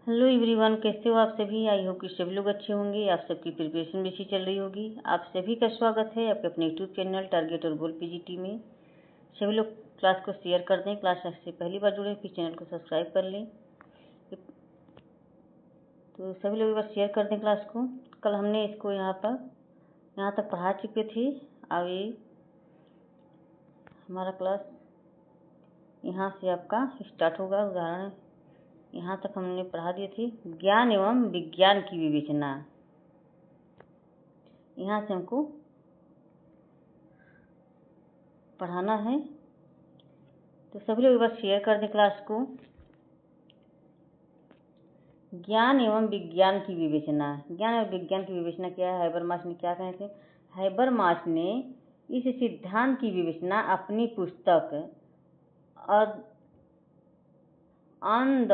Hello everyone, कैसे हो आप सभी। आई होप कि सभी लोग अच्छे होंगे। आप सबकी प्रिपरेशन भी अच्छी चल रही होगी। आप सभी का स्वागत है आपके अपने यूट्यूब चैनल टारगेट और गोल पीजीटी में। सभी लोग क्लास को शेयर कर दें। क्लास से पहली बार जुड़े फिर चैनल को सब्सक्राइब कर लें। तो सभी लोग एक बार शेयर कर दें क्लास को। कल हमने इसको यहाँ तक पढ़ा चुके थे। अब ये हमारा क्लास यहाँ से आपका स्टार्ट होगा। उदाहरण यहाँ तक हमने पढ़ा दिए थे। ज्ञान एवं विज्ञान की विवेचना, यहाँ से हमको पढ़ाना है। तो सभी लोग एक बार शेयर कर दें क्लास को। ज्ञान एवं विज्ञान की विवेचना। ज्ञान एवं विज्ञान की विवेचना क्या है? हैबरमास ने क्या कहे थे? हैबरमास ने इस सिद्धांत की विवेचना अपनी पुस्तक on the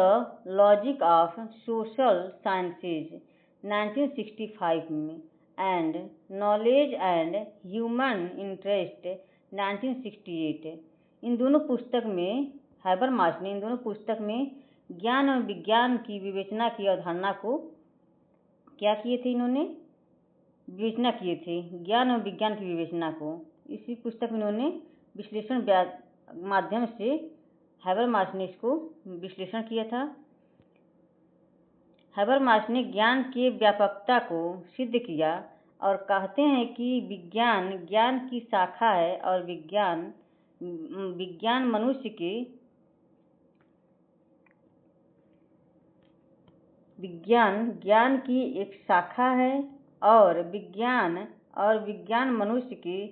logic of social sciences 1965 में and knowledge and human interest 1968, इन दोनों पुस्तक में हैबरमास ने इन दोनों पुस्तक में ज्ञान और विज्ञान की विवेचना की अवधारणा को क्या किए थे? इन्होंने विवेचना किए थे। ज्ञान और विज्ञान की विवेचना को इसी पुस्तक में इन्होंने विश्लेषण माध्यम से हैबरमास ने इसको विश्लेषण किया था। हैबरमास ने ज्ञान की व्यापकता को सिद्ध किया और कहते हैं कि विज्ञान ज्ञान की शाखा है और विज्ञान मनुष्य के विज्ञान ज्ञान की एक शाखा है और विज्ञान मनुष्य के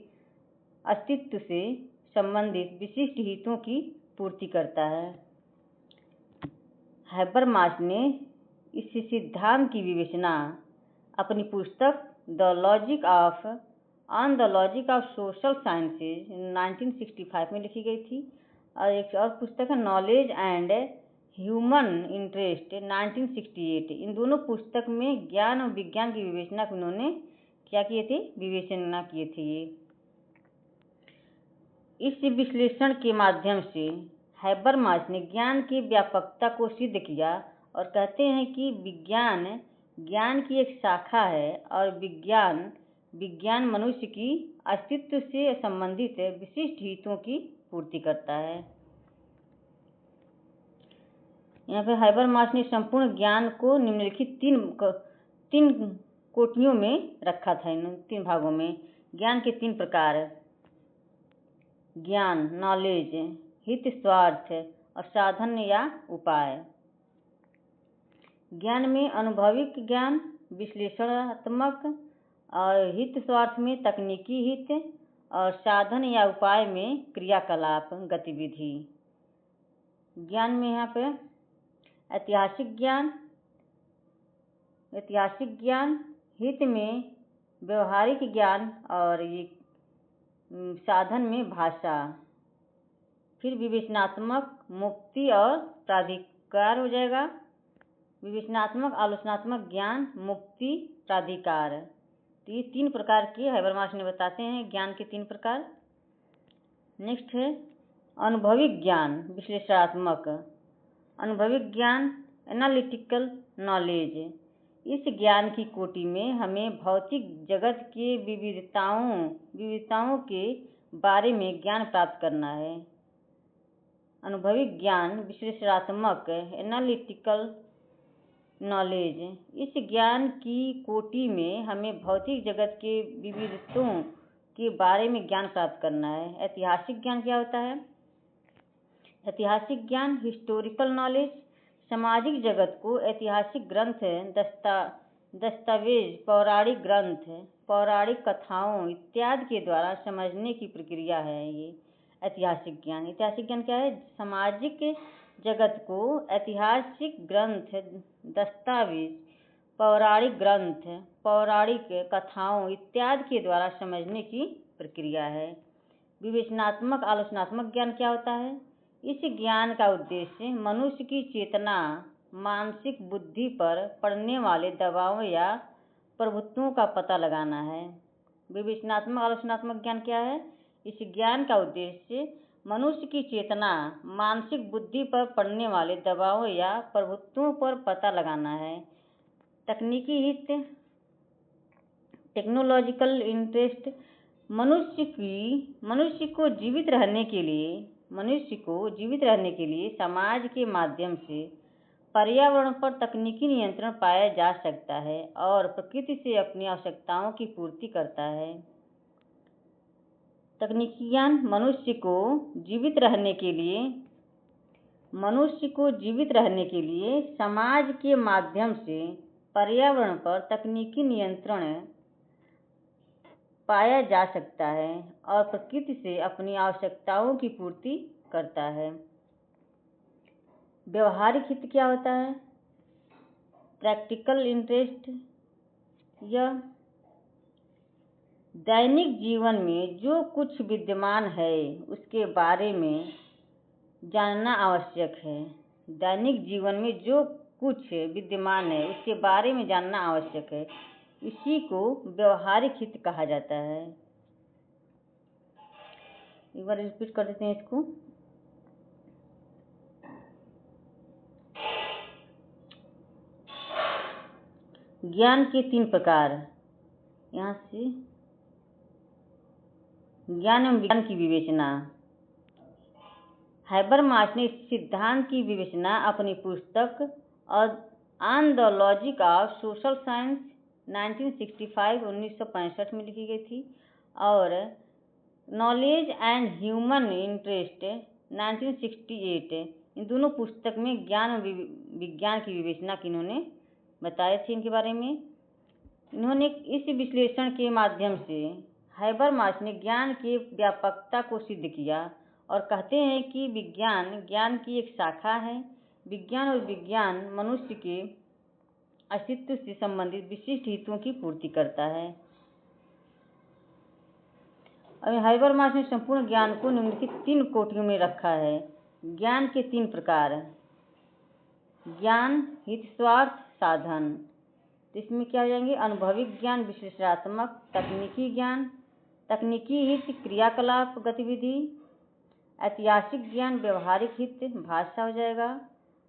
अस्तित्व से संबंधित विशिष्ट हितों की पूर्ति करता है। हैबरमास ने इस सिद्धांत की विवेचना अपनी पुस्तक on the logic of social sciences 1965 में लिखी गई थी। और एक और पुस्तक है नॉलेज एंड ह्यूमन इंटरेस्ट 1968। इन दोनों पुस्तक में ज्ञान और विज्ञान की विवेचना को इन्होंने क्या किए थे? विवेचना किए थे। इस विश्लेषण के माध्यम से हैबरमास ने ज्ञान की व्यापकता को सिद्ध किया और कहते हैं कि विज्ञान ज्ञान की एक शाखा है और विज्ञान मनुष्य की अस्तित्व से संबंधित विशिष्ट हितों की पूर्ति करता है। यहाँ पे हैबरमास ने संपूर्ण ज्ञान को निम्नलिखित तीन कोटियों में रखा था। इन 3 भागों में ज्ञान के 3 प्रकार: ज्ञान नॉलेज, हित स्वार्थ और साधन या उपाय। ज्ञान में अनुभविक ज्ञान, विश्लेषणात्मक, और हित स्वार्थ में तकनीकी हित, और साधन या उपाय में क्रियाकलाप गतिविधि। ज्ञान में यहाँ पे ऐतिहासिक ज्ञान, हित में व्यवहारिक ज्ञान, और ये साधन में भाषा। फिर विवेचनात्मक, मुक्ति और प्राधिकार हो जाएगा। विवेचनात्मक, आलोचनात्मक ज्ञान, मुक्ति, प्राधिकार। तो ये 3 प्रकार के हैबरमास ने बताते हैं ज्ञान के 3 प्रकार। नेक्स्ट है अनुभविक ज्ञान, विश्लेषणात्मक। अनुभविक ज्ञान एनालिटिकल नॉलेज। इस ज्ञान की कोटि में हमें भौतिक जगत के विविधताओं के बारे में ज्ञान प्राप्त करना है। अनुभविक ज्ञान विश्लेषणात्मक एनालिटिकल नॉलेज। इस ज्ञान की कोटि में हमें भौतिक जगत के विविधताओं के बारे में ज्ञान प्राप्त करना है। ऐतिहासिक ज्ञान क्या होता है? ऐतिहासिक ज्ञान हिस्टोरिकल नॉलेज। सामाजिक जगत को ऐतिहासिक ग्रंथ, दस्तावेज, पौराणिक ग्रंथ, पौराणिक कथाओं इत्यादि के द्वारा समझने की प्रक्रिया है ये ऐतिहासिक ज्ञान। ऐतिहासिक ज्ञान क्या है? सामाजिक जगत को ऐतिहासिक ग्रंथ, दस्तावेज, पौराणिक ग्रंथ, पौराणिक कथाओं इत्यादि के द्वारा समझने की प्रक्रिया है। विवेचनात्मक आलोचनात्मक ज्ञान क्या होता है? इस ज्ञान का उद्देश्य मनुष्य की चेतना, मानसिक बुद्धि पर पड़ने वाले दबावों या प्रभुत्वों का पता लगाना है। विवेचनात्मक आलोचनात्मक ज्ञान क्या है? इस ज्ञान का उद्देश्य मनुष्य की चेतना, मानसिक बुद्धि पर पड़ने वाले दबावों या प्रभुत्वों पर पता लगाना है। तकनीकी हित, टेक्नोलॉजिकल इंटरेस्ट, मनुष्य को जीवित रहने के लिए समाज के माध्यम से पर्यावरण पर तकनीकी नियंत्रण पाया जा सकता है और प्रकृति से अपनी आवश्यकताओं की पूर्ति करता है। तकनीकी ज्ञान मनुष्य को जीवित रहने के लिए समाज के माध्यम से पर्यावरण पर तकनीकी नियंत्रण पाया जा सकता है और प्रकृति से अपनी आवश्यकताओं की पूर्ति करता है। व्यवहारिक हित क्या होता है? प्रैक्टिकल इंटरेस्ट, यह दैनिक जीवन में जो कुछ विद्यमान है उसके बारे में जानना आवश्यक है। दैनिक जीवन में जो कुछ विद्यमान है उसके बारे में जानना आवश्यक है, इसी को व्यवहारिक हित कहा जाता है। एक बार रिपीट कर देते हैं इसको। ज्ञान के 3 प्रकार, यहाँ से ज्ञान एवं विज्ञान की विवेचना। हैबरमास ने इस सिद्धांत की विवेचना अपनी पुस्तक on the logic of social science 1965 में लिखी गई थी और नॉलेज एंड ह्यूमन इंटरेस्ट 1968, इन दोनों पुस्तक में ज्ञान और विज्ञान की विवेचना की इन्होंने बताए थे। इनके बारे में इन्होंने इस विश्लेषण के माध्यम से हैबरमास ने ज्ञान की व्यापकता को सिद्ध किया और कहते हैं कि विज्ञान ज्ञान की एक शाखा है। विज्ञान और विज्ञान मनुष्य के अस्तित्व से संबंधित विशिष्ट हितों की पूर्ति करता है। अब हैबरमास ने संपूर्ण ज्ञान को निम्नलिखित 3 कोटियों में रखा है। ज्ञान के 3 प्रकार, ज्ञान, हित, स्वार्थ, साधन। इसमें क्या हो जाएंगे? अनुभविक ज्ञान, विश्लेषणात्मक, तकनीकी ज्ञान, तकनीकी हित, क्रियाकलाप, गतिविधि, ऐतिहासिक ज्ञान, व्यवहारिक हित, भाषा हो जाएगा,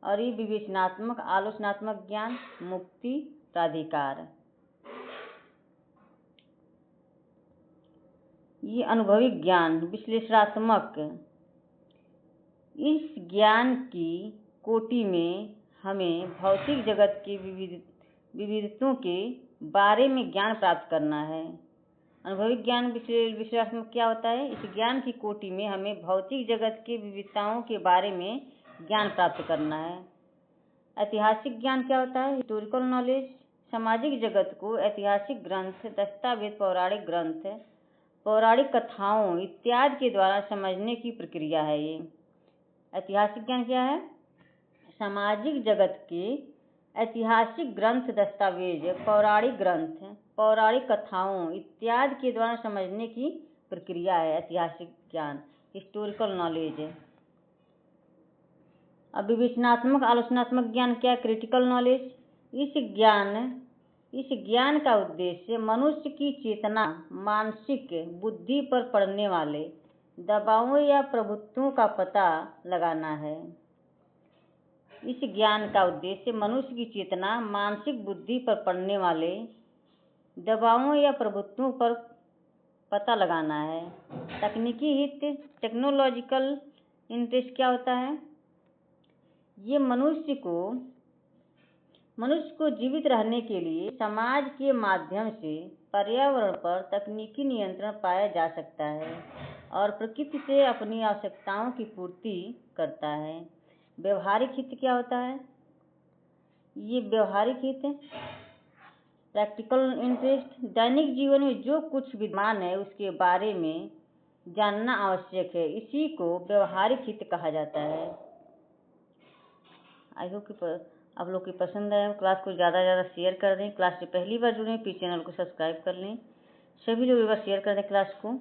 और ये विवेचनात्मक, आलोचनात्मक ज्ञान, मुक्ति, प्राधिकार। ये अनुभविक ज्ञान, विश्लेषणात्मक, इस ज्ञान की कोटि में हमें भौतिक जगत की विविधताओं के बारे में ज्ञान प्राप्त करना है। अनुभविक ज्ञान विश्लेषणात्मक क्या होता है? इस ज्ञान की कोटि में हमें भौतिक जगत की विविधताओं के बारे में ज्ञान प्राप्त करना है। ऐतिहासिक ज्ञान क्या होता है? हिस्टोरिकल नॉलेज, सामाजिक जगत को ऐतिहासिक ग्रंथ, दस्तावेज, पौराणिक ग्रंथ, पौराणिक कथाओं इत्यादि के द्वारा समझने की प्रक्रिया है। ये ऐतिहासिक ज्ञान क्या है? सामाजिक जगत के ऐतिहासिक ग्रंथ, दस्तावेज, पौराणिक ग्रंथ, पौराणिक कथाओं इत्यादि के द्वारा समझने की प्रक्रिया है ऐतिहासिक ज्ञान, हिस्टोरिकल नॉलेज। अब विवेचनात्मक, आलोचनात्मक ज्ञान क्या? Critical knowledge. इस ज्ञान का उद्देश्य मनुष्य की चेतना, मानसिक बुद्धि पर पड़ने वाले दबावों या प्रभुत्वों का पता लगाना है। इस ज्ञान का उद्देश्य मनुष्य की चेतना, मानसिक बुद्धि पर पड़ने वाले दबावों या प्रभुत्वों पर पता लगाना है। तकनीकी हित, टेक्नोलॉजिकल इंटरेस्ट क्या होता है? ये मनुष्य को जीवित रहने के लिए समाज के माध्यम से पर्यावरण पर तकनीकी नियंत्रण पाया जा सकता है और प्रकृति से अपनी आवश्यकताओं की पूर्ति करता है। व्यवहारिक हित क्या होता है? ये व्यवहारिक हित, प्रैक्टिकल इंटरेस्ट, दैनिक जीवन में जो कुछ विद्यमान है उसके बारे में जानना आवश्यक है, इसी को व्यवहारिक हित कहा जाता है। आई होप कि आप लोग की पसंद आए। क्लास को ज़्यादा से ज़्यादा शेयर कर दें। क्लास से पहली बार जुड़े प्लीज़ चैनल को सब्सक्राइब कर लें। सभी लोग एक बार शेयर कर दें क्लास को।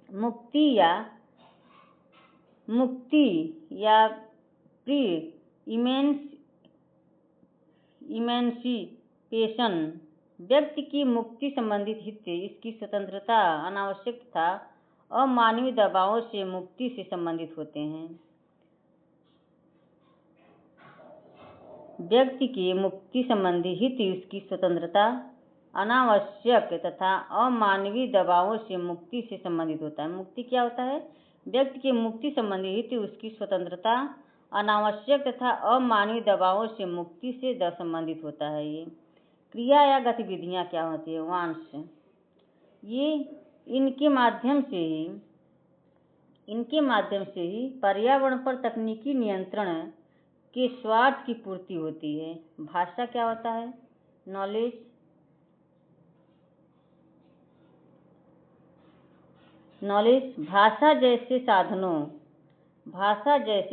मुक्ति या प्री इमेंसिपेशन, व्यक्ति की मुक्ति संबंधित हित, इसकी स्वतंत्रता, अनावश्यकता अमानवीय दबावों से मुक्ति से संबंधित होते हैं। व्यक्ति की मुक्ति संबंधी हित उसकी स्वतंत्रता, अनावश्यक तथा अमानवीय दबावों से मुक्ति से संबंधित होता है। मुक्ति क्या होता है? व्यक्ति की मुक्ति संबंधी हित उसकी स्वतंत्रता, अनावश्यक तथा अमानवीय दबावों से मुक्ति से संबंधित होता है। ये क्रिया या गतिविधियाँ क्या होती है? वांस, ये इनके माध्यम से ही पर्यावरण पर तकनीकी नियंत्रण के स्वार्थ की पूर्ति होती है। भाषा क्या होता है? नॉलेज, भाषा जैसे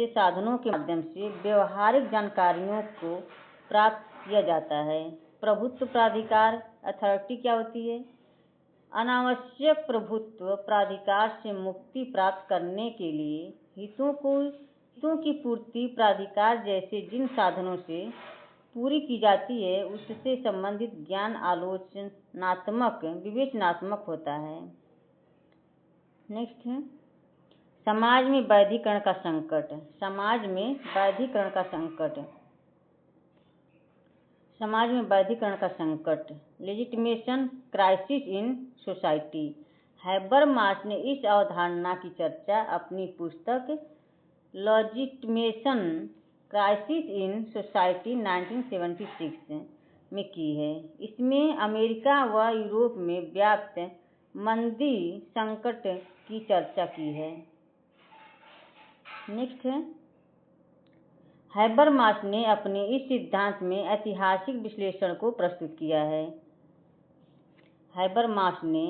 साधनों के माध्यम से व्यवहारिक जानकारियों को प्राप्त किया जाता है। प्रभुत्व प्राधिकार, अथॉरिटी क्या होती है? अनावश्यक प्रभुत्व प्राधिकार से मुक्ति प्राप्त करने के लिए हितों की पूर्ति प्राधिकार जैसे जिन साधनों से पूरी की जाती है उससे संबंधित ज्ञान आलोचनात्मक, विवेचनात्मक होता है। नेक्स्ट है समाज में वैधीकरण का संकट। समाज में वैधीकरण का संकट, legitimation crisis in society. Habermas ने इस अवधारणा की चर्चा अपनी पुस्तक लेजिटिमेशन क्राइसिस इन सोसाइटी 1976 में की है। इसमें अमेरिका व यूरोप में व्याप्त मंदी संकट की चर्चा की है। नेक्स्ट है हैबरमास ने अपने इस सिद्धांत में ऐतिहासिक विश्लेषण को प्रस्तुत किया है। हैबरमास ने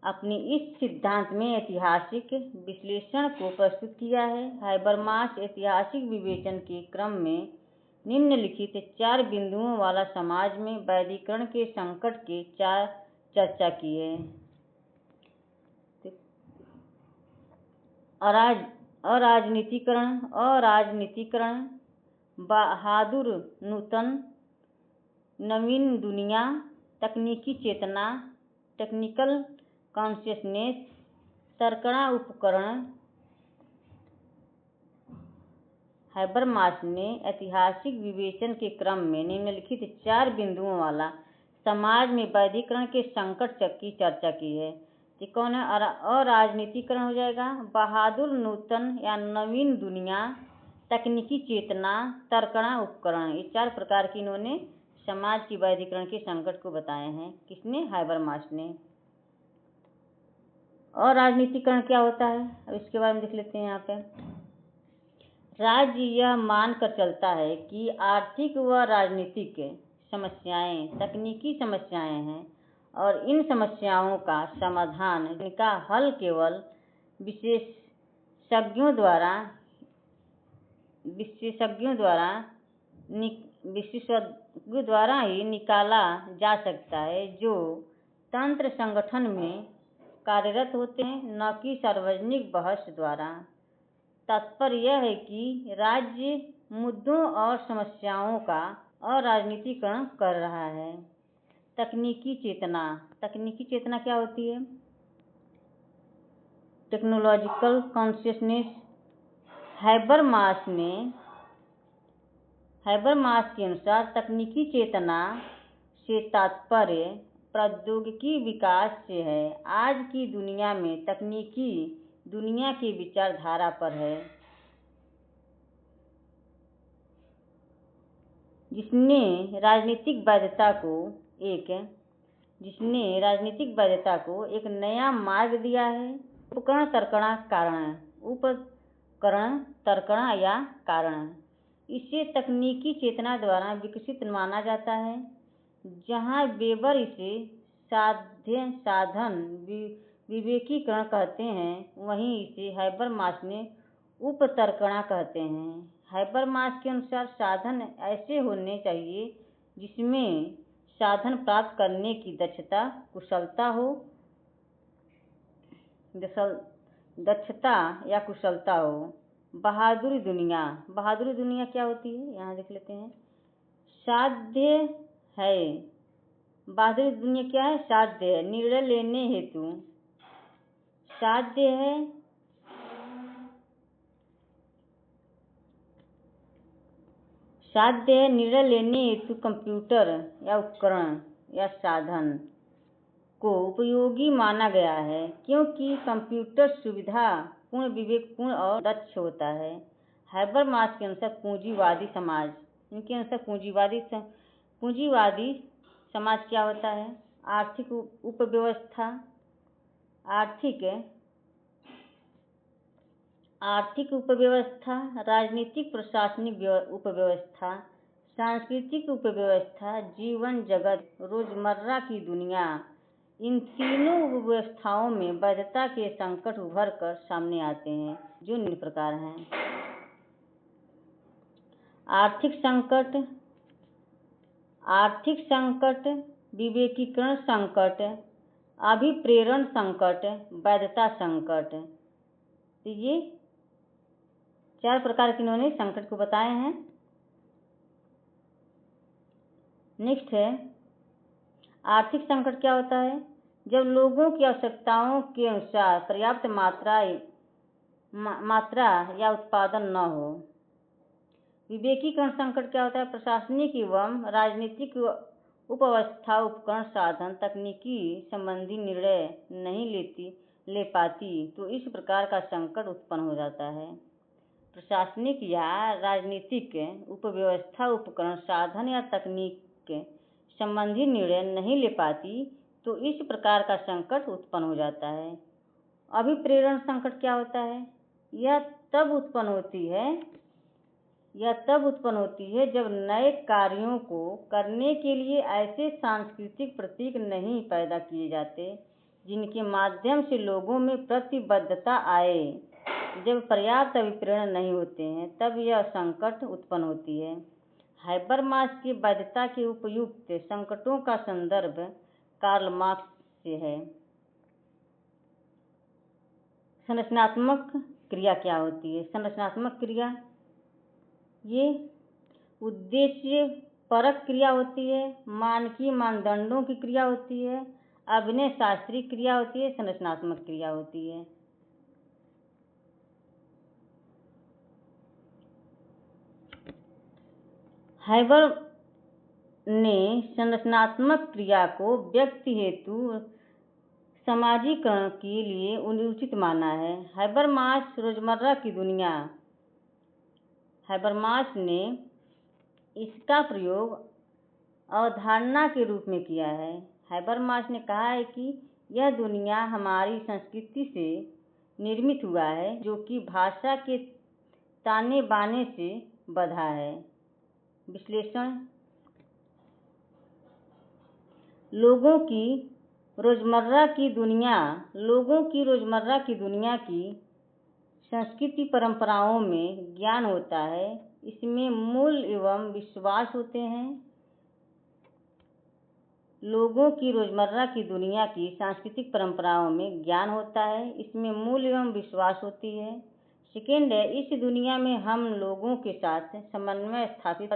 अपनी इस सिद्धांत में ऐतिहासिक विश्लेषण को प्रस्तुत किया है। हैबरमास ऐतिहासिक विवेचन के क्रम में निम्नलिखित 4 बिंदुओं वाला समाज में वैधीकरण के संकट के 4 चर्चा की है। अराजनीतिकरण, बहादुर नूतन, नवीन दुनिया, तकनीकी चेतना, टेक्निकल कॉन्शियसनेस, तर्कणा उपकरण। हैबरमास ने ऐतिहासिक विवेचन के क्रम में निम्नलिखित 4 बिंदुओं वाला समाज में वैधीकरण के संकट की चर्चा की है। ये कौन है? अराजनीतिकरण हो जाएगा, बहादुर नूतन या नवीन दुनिया, तकनीकी चेतना, तर्कणा उपकरण। ये 4 प्रकार की इन्होंने समाज की वैधीकरण के संकट को बताए हैं। किसने? हैबरमास ने। और राजनीतिकरण क्या होता है अब इसके बारे में देख लेते हैं। यहाँ पे राज्य यह मानकर चलता है कि आर्थिक व राजनीतिक समस्याएं तकनीकी समस्याएं हैं और इन समस्याओं का समाधान, इनका हल केवल विशेषज्ञों द्वारा ही निकाला जा सकता है जो तंत्र संगठन में कार्यरत होते हैं, न कि सार्वजनिक बहस द्वारा। तात्पर्य यह है कि राज्य मुद्दों और समस्याओं का अराजनीतिकरण कर रहा है। तकनीकी चेतना क्या होती है? Technological consciousness. हैबरमास के अनुसार तकनीकी चेतना से तात्पर्य प्रौद्योगिकी विकास से है। आज की दुनिया में तकनीकी दुनिया की विचारधारा पर है, जिसने राजनीतिक वैधता को एक नया मार्ग दिया है। उपकरण तर्कणा या कारण। इसे तकनीकी चेतना द्वारा विकसित माना जाता है। जहाँ वेबर इसे साधन विवेकीकरण कहते हैं, वहीं इसे हैबरमास ने उपतर्कणा कहते हैं। हैबरमास के अनुसार साधन ऐसे होने चाहिए जिसमें साधन प्राप्त करने की दक्षता या कुशलता हो। बहादुरी दुनिया क्या होती है? यहाँ देख लेते हैं। बहादुरी दुनिया क्या है? साध्य है। निर्णय लेने हेतु साध्य है निर्णय लेने हेतु कंप्यूटर या उपकरण या साधन को उपयोगी माना गया है, क्योंकि कंप्यूटर सुविधा पूर्ण, विवेकपूर्ण और दक्ष होता है। हैबरमास के अनुसार पूंजीवादी समाज, इनके अनुसार पूंजीवादी समाज क्या होता है? आर्थिक उपव्यवस्था, आर्थिक उपव्यवस्था, राजनीतिक प्रशासनिक उपव्यवस्था, सांस्कृतिक उपव्यवस्था, जीवन जगत, रोजमर्रा की दुनिया, इन तीनों उपव्यवस्थाओं में वैधता के संकट उभर कर सामने आते हैं, जो निम्न प्रकार हैं। आर्थिक संकट, विवेकीकरण संकट, अभिप्रेरण संकट, वैधता संकट। तो ये 4 प्रकार के इन्होंने संकट को बताए हैं। नेक्स्ट है आर्थिक संकट क्या होता है? जब लोगों की आवश्यकताओं के अनुसार पर्याप्त मात्रा या उत्पादन न हो। विवेकीकरण संकट क्या होता है? प्रशासनिक एवं राजनीतिक उपव्यवस्था, उपकरण, साधन, तकनीकी संबंधी निर्णय नहीं ले पाती, तो इस प्रकार का संकट उत्पन्न हो जाता है। प्रशासनिक या राजनीतिक उपव्यवस्था, उपकरण, साधन या तकनीक संबंधी निर्णय नहीं ले पाती, तो इस प्रकार का संकट उत्पन्न हो जाता है। अभिप्रेरण संकट क्या होता है? यह तब उत्पन्न होती है जब नए कार्यों को करने के लिए ऐसे सांस्कृतिक प्रतीक नहीं पैदा किए जाते जिनके माध्यम से लोगों में प्रतिबद्धता आए। जब पर्याप्त अभिप्रेरण नहीं होते हैं, तब यह संकट उत्पन्न होती है। हैबरमास की वैधता के उपयुक्त संकटों का संदर्भ कार्ल मार्क्स से है। संरचनात्मक क्रिया क्या होती है? संरचनात्मक क्रिया ये उद्देश्य परक क्रिया होती है, मानकीय मानदंडों की क्रिया होती है, अभिनय शास्त्रीय क्रिया होती है, संरचनात्मक क्रिया होती है। हैबर ने संरचनात्मक क्रिया को व्यक्ति हेतु समाजीकरण के लिए उचित माना है। हैबरमास ने इसका प्रयोग अवधारणा के रूप में किया है। हैबरमास ने कहा है कि यह दुनिया हमारी संस्कृति से निर्मित हुआ है, जो कि भाषा के ताने बाने से बंधा है। विश्लेषण: लोगों की रोजमर्रा की दुनिया की संस्कृति परंपराओं में ज्ञान होता है। इसमें मूल्य एवं विश्वास होते हैं। लोगों की रोजमर्रा की दुनिया की सांस्कृतिक परंपराओं में ज्ञान होता है, इसमें मूल्य एवं विश्वास होती है। सेकेंड है, इस दुनिया में हम लोगों के साथ समन्वय स्थापित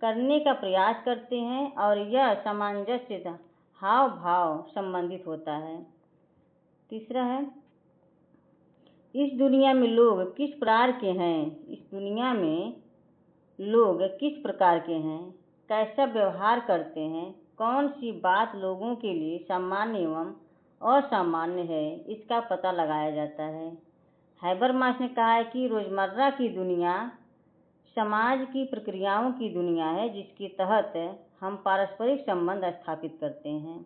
करने का प्रयास करते हैं और यह सामंजस्य हाव भाव संबंधित होता है। तीसरा है, इस दुनिया में लोग किस प्रकार के हैं, कैसा व्यवहार करते हैं, कौन सी बात लोगों के लिए सामान्य एवं असामान्य है, इसका पता लगाया जाता है। हैबरमास ने कहा है कि रोजमर्रा की दुनिया समाज की प्रक्रियाओं की दुनिया है, जिसके तहत हम पारस्परिक संबंध स्थापित करते हैं।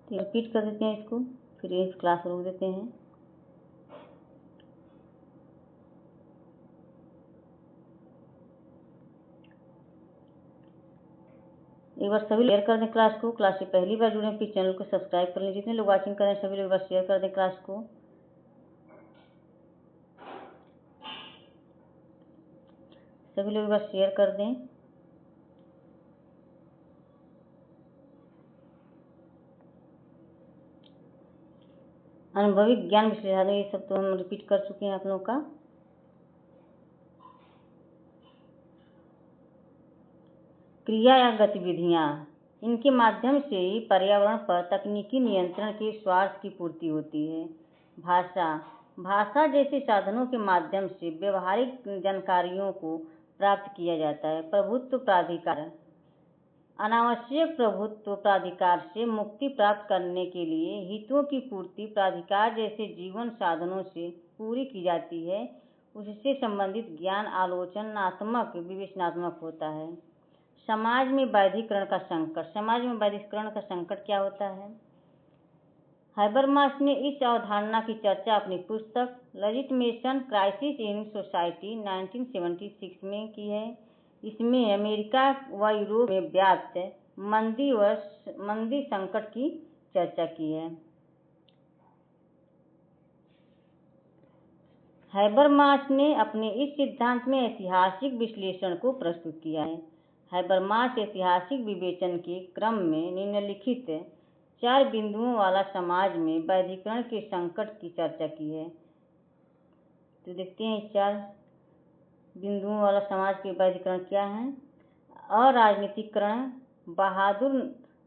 रिपीट कर देते हैं इसको, फिर इस क्लास रोक देते हैं। एक बार सभी शेयर कर दें क्लास को। क्लास से पहली बार जुड़े प्लीज चैनल को सब्सक्राइब कर लें। जितने लोग वाचिंग कर रहे हैं सभी लोग एक बार शेयर कर दें क्लास को। सभी लोग एक बार शेयर कर दें। अनुभविक ज्ञान विश्लेषण, ये सब तो हम रिपीट कर चुके हैं आप लोगों का। क्रिया या गतिविधियाँ, इनके माध्यम से ही पर्यावरण पर तकनीकी नियंत्रण के स्वार्थ की पूर्ति होती है। भाषा जैसे साधनों के माध्यम से व्यवहारिक जानकारियों को प्राप्त किया जाता है। प्रभुत्व प्राधिकार, अनावश्यक प्रभुत्व प्राधिकार से मुक्ति प्राप्त करने के लिए हितों की पूर्ति प्राधिकार जैसे जीवन साधनों से पूरी की जाती है। उससे संबंधित ज्ञान आलोचनात्मक विवेचनात्मक होता है। समाज में वैधिकरण का संकट क्या होता है? हैबरमास ने इस अवधारणा की चर्चा अपनी पुस्तक लेजिटिमेशन क्राइसिस इन सोसाइटी 1976 में की है। इसमें अमेरिका व यूरोप में व्याप्त मंदी संकट की चर्चा की है। हैबरमास ने अपने इस सिद्धांत में ऐतिहासिक विश्लेषण को प्रस्तुत किया है। हैबरमास ऐतिहासिक विवेचन के क्रम में निम्नलिखित 4 बिंदुओं वाला समाज में वैधिकरण के संकट की चर्चा की है। तो देखते हैं इस 4 बिंदुओं वाला समाज के वैधिकरण क्या हैं। अराजनीतिकरण,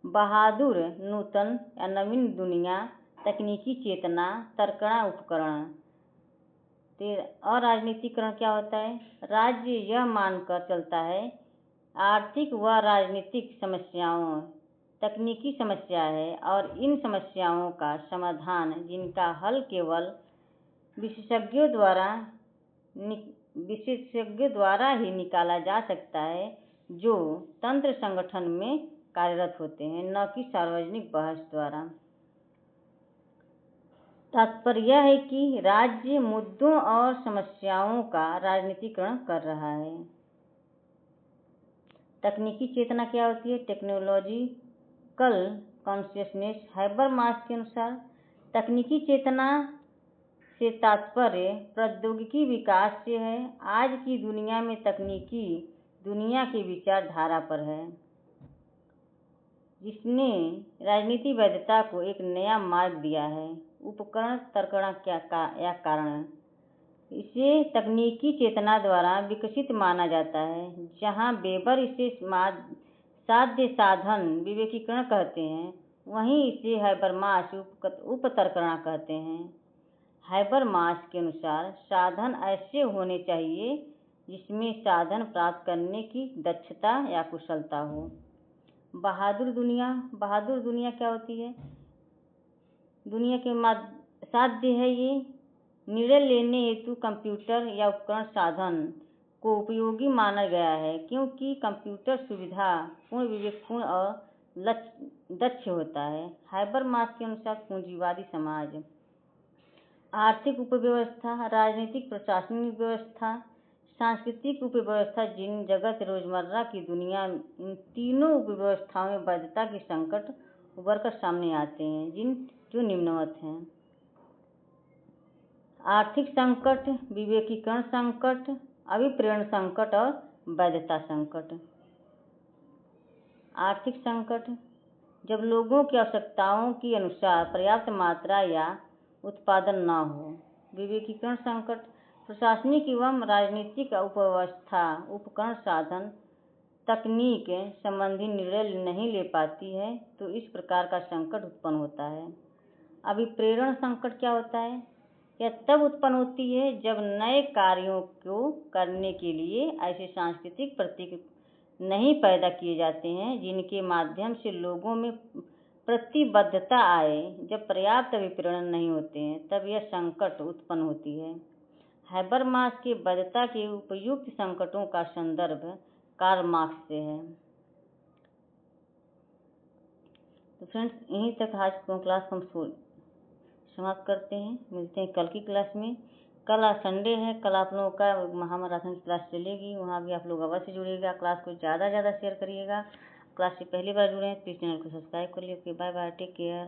बहादुर नूतन या नवीन दुनिया, तकनीकी चेतना, तर्कणा उपकरण। अराजनीतिकरण क्या होता है? राज्य यह मानकर चलता है आर्थिक व राजनीतिक समस्याओं तकनीकी समस्या है और इन समस्याओं का समाधान जिनका हल केवल विशेषज्ञों द्वारा ही निकाला जा सकता है, जो तंत्र संगठन में कार्यरत होते हैं, न कि सार्वजनिक बहस द्वारा। तात्पर्य यह है कि राज्य मुद्दों और समस्याओं का राजनीतिकरण कर रहा है। तकनीकी चेतना क्या होती है? Technological consciousness. हैबरमास के अनुसार तकनीकी चेतना से तात्पर्य प्रौद्योगिकी विकास से है। आज की दुनिया में तकनीकी दुनिया की विचारधारा पर है, जिसने राजनीति वैधता को एक नया मार्ग दिया है। उपकरण तर्कणा क्या कारण? इसे तकनीकी चेतना द्वारा विकसित माना जाता है। जहाँ वेबर इसे साध्य साधन विवेकीकरण कहते हैं, वहीं इसे हैबरमास उपतर्कणा कहते हैं। हैबरमास के अनुसार साधन ऐसे होने चाहिए जिसमें साधन प्राप्त करने की दक्षता या कुशलता हो। बहादुर दुनिया क्या होती है? दुनिया के साध्य है ये निर्णय लेने हेतु कंप्यूटर या उपकरण साधन को उपयोगी माना गया है, क्योंकि कंप्यूटर सुविधा पूर्ण, विवेकपूर्ण और दक्ष होता है। हैबरमास के अनुसार पूंजीवादी समाज, आर्थिक उपव्यवस्था, राजनीतिक प्रशासनिक व्यवस्था, सांस्कृतिक उपव्यवस्था, जिन जगत रोजमर्रा की दुनिया, इन तीनों उपव्यवस्थाओं में वैधता के संकट उभर कर सामने आते हैं, जो निम्नवत हैं। आर्थिक संकट, विवेकीकरण संकट, अभिप्रेरण संकट और वैधता संकट। आर्थिक संकट, जब लोगों की आवश्यकताओं के अनुसार पर्याप्त मात्रा या उत्पादन न हो। विवेकीकरण संकट, प्रशासनिक एवं राजनीतिक उपव्यवस्था उपकरण साधन तकनीक संबंधी निर्णय नहीं ले पाती है, तो इस प्रकार का संकट उत्पन्न होता है। अभिप्रेरण संकट क्या होता है? यह तब उत्पन्न होती है जब नए कार्यों को करने के लिए ऐसे सांस्कृतिक प्रतीक नहीं पैदा किए जाते हैं जिनके माध्यम से लोगों में प्रतिबद्धता आए। जब पर्याप्त अभिप्रेरण नहीं होते हैं, तब यह संकट उत्पन्न होती है। हैबरमास के वैधता के उपयुक्त संकटों का संदर्भ कार्ल मार्क्स से है। तो फ्रेंड्स, यहीं तक आज की क्लास को हम समाप्त करते हैं। मिलते हैं कल की क्लास में। कल संडे है, कल आप लोगों का महामैराथन की क्लास चलेगी, वहाँ भी आप लोग अवश्य जुड़िएगा। क्लास को ज़्यादा शेयर करिएगा। क्लास से पहली बार जुड़े हैं तो इस चैनल को सब्सक्राइब कर लीजिए। Bye bye, take care.